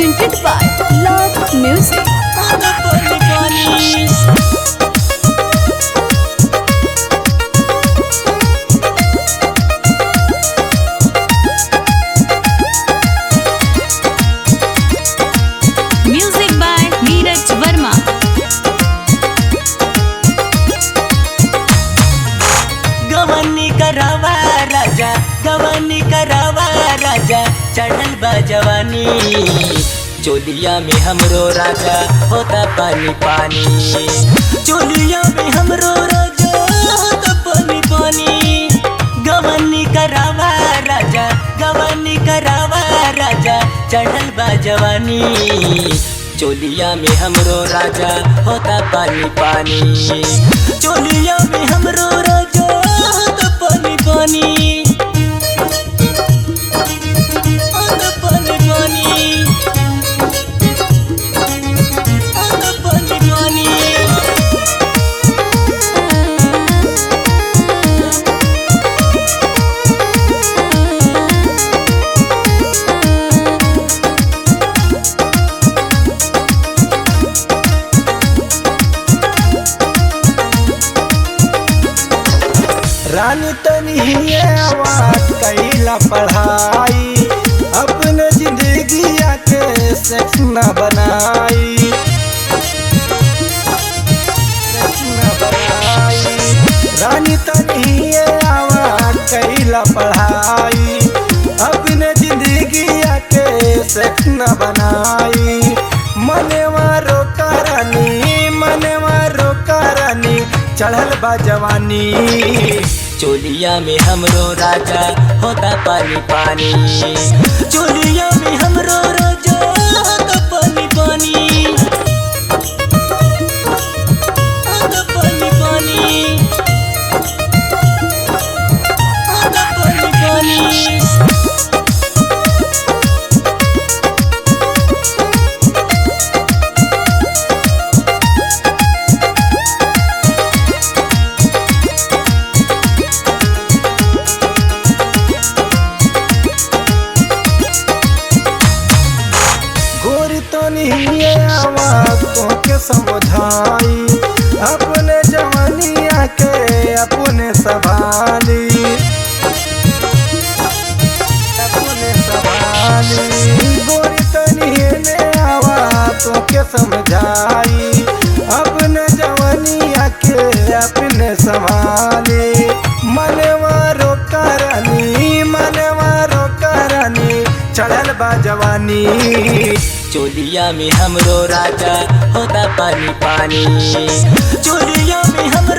presented by Love Music. Music by Neeraj Verma. गवनी करावा राजा, गवनी करावा राजा, चढ़ल बा जवानी चोलिया में हमरो राजा होता पानी पानी, चोलिया में हमरो राजा होता पानी पानी। गवनी करावा राजा, गवनी करावा राजा, चढ़ल बा जवानी चोलिया में हमरो राजा होता पानी पानी, चोलिया में हमरो राजा होता पानी पानी, होता पानी पानी, होता पानी पानी। रानी तनी आवाज कैला पढ़ाई, अपने जिंदगी के सेक्स न बनाई, सेक्स न बनाई। रानी तनी आवाज कैला पढ़ाई, अपने जिंदगी के सेक्स न बनाई। मने मारो करानी, मने मारो करानी, चढ़ल बा जवानी चोलिया में हमरो राजा होता पानी पानी, चोलिया में हमरो राजा होता पानी पानी, होता पानी पानी, होता पानी पानी। आवाज तोके समझाई, अपने जवानिया के अपने संभाली, अपने संभाली। गोरी तनी ने आवाज तोके समझाई, अपने जवानिया के अपने संभाली। मनवा रो करनी, मनवा रो करनी, चढ़ल बा जवानी चोलिया में हमरो राजा होता पानी पानी, चोलिया में हम